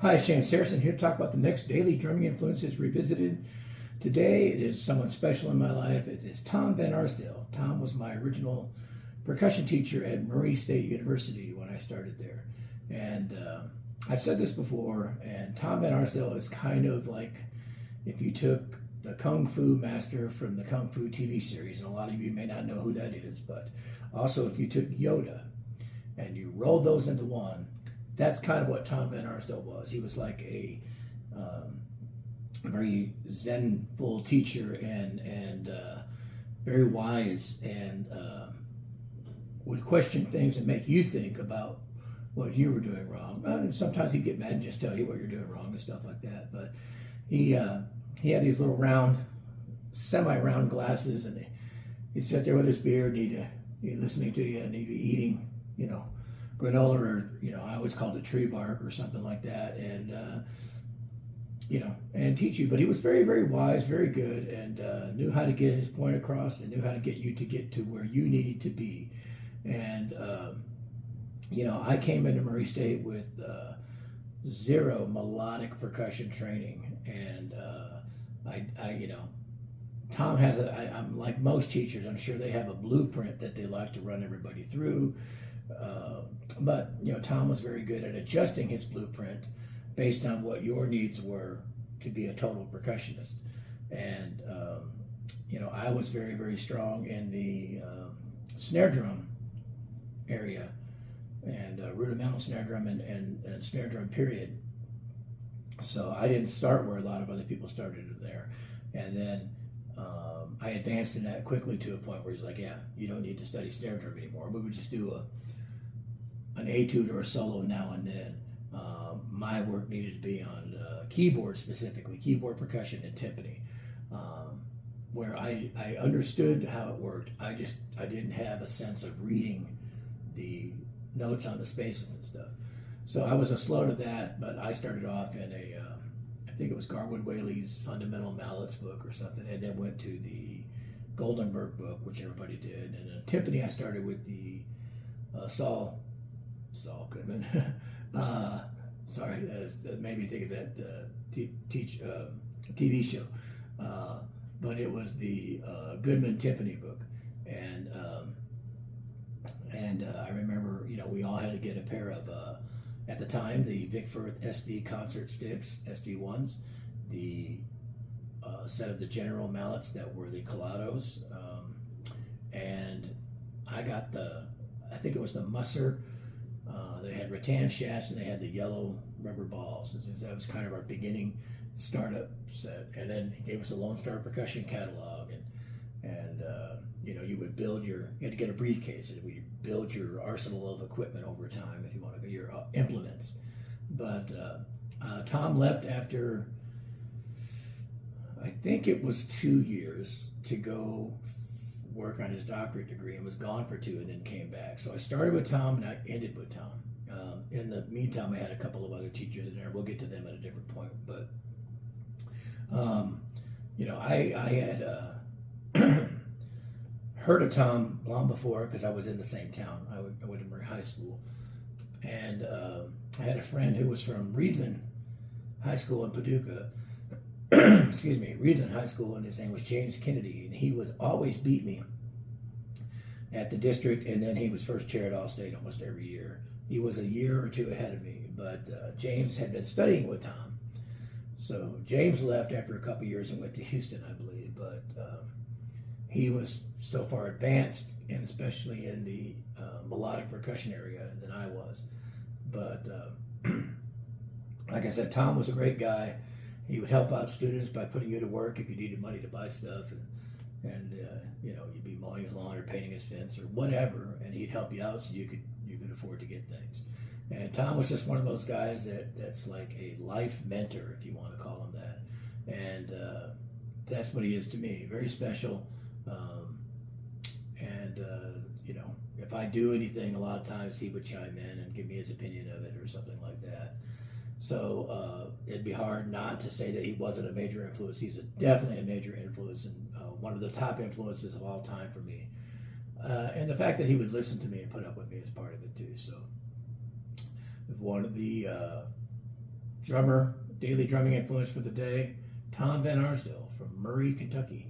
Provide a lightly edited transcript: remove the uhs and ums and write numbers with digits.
Hi, it's James Harrison here to talk about the next daily drumming influences revisited. Today it is someone special in my life. It is Tom Vanarsdel. Tom was my original percussion teacher at Murray State University when I started there. And I've said this before, and Tom Vanarsdel is kind of like if you took the Kung Fu master from the Kung Fu TV series, and a lot of you may not know who that is, but also if you took Yoda and you rolled those into one, that's kind of what Tom Vanarsdel was. He was like a very zenful teacher and very wise and would question things and make you think about what you were doing wrong. And sometimes he'd get mad and just tell you what you're doing wrong and stuff like that. But he had these little round, semi-round glasses, and he'd sit there with his beard, and he'd be listening to you, and he'd be eating, granola, or I always called it tree bark or something like that, and and teach you. But he was very, very wise, very good, and knew how to get his point across, and knew how to get you to get to where you needed to be. And I came into Murray State with zero melodic percussion training, and Tom has I'm like most teachers. I'm sure they have a blueprint that they like to run everybody through. But Tom was very good at adjusting his blueprint based on what your needs were to be a total percussionist. And I was very, very strong in the snare drum area, and rudimental snare drum and snare drum period. So I didn't start where a lot of other people started there. And then I advanced in that quickly to a point where he's like, yeah, you don't need to study snare drum anymore. We would just do an etude or a solo now and then. My work needed to be on keyboard, specifically keyboard percussion and timpani, where I understood how it worked. I didn't have a sense of reading the notes on the spaces and stuff. So I was slow to that, but I started off in I think it was Garwood Whaley's Fundamental Mallets book or something, and then went to the Goldenberg book, which everybody did. And in timpani, I started with the Saul Goodman. Sorry, that made me think of that TV show. But it was the Goodman timpani book, and I remember, we all had to get a pair of, at the time, the Vic Firth SD concert sticks, SD1s, the set of the General mallets that were the Colados, and I got I think it was the Musser. They had rattan shafts and they had the yellow rubber balls. That was kind of our beginning startup set. And then he gave us a Lone Star percussion catalog, and you would build you had to get a briefcase, and we build your arsenal of equipment over time, if you want to, your implements. But Tom left after, I think it was 2 years, to go work on his doctorate degree, and was gone for 2 and then came back. So I started with Tom and I ended with Tom. In the meantime, I had a couple of other teachers in there. We'll get to them at a different point. But, I had heard of Tom long before, because I was in the same town. I went to Murray High School. And I had a friend who was from Reedland High School in Paducah. Excuse me, Reedland High School, and his name was James Kennedy. And he would always beat me at the district, and then he was first chair at All-State almost every year. He was a year or 2 ahead of me, but James had been studying with Tom. So James left after a couple years and went to Houston, I believe, but he was so far advanced, and especially in the melodic percussion area, than I was. But like I said, Tom was a great guy. He would help out students by putting you to work if you needed money to buy stuff, and you'd be mowing his lawn or painting his fence or whatever, and he'd help you out so you could afford to get things. And Tom was just one of those guys that's like a life mentor, if you want to call him that. And that's what he is to me. Very special. If I do anything, a lot of times he would chime in and give me his opinion of it or something like that. So it'd be hard not to say that he wasn't a major influence. He's definitely a major influence, and one of the top influences of all time for me. And the fact that he would listen to me and put up with me is part of it too. So one of the Drummer, daily drumming influence for the day, Tom Vanarsdel from Murray, Kentucky.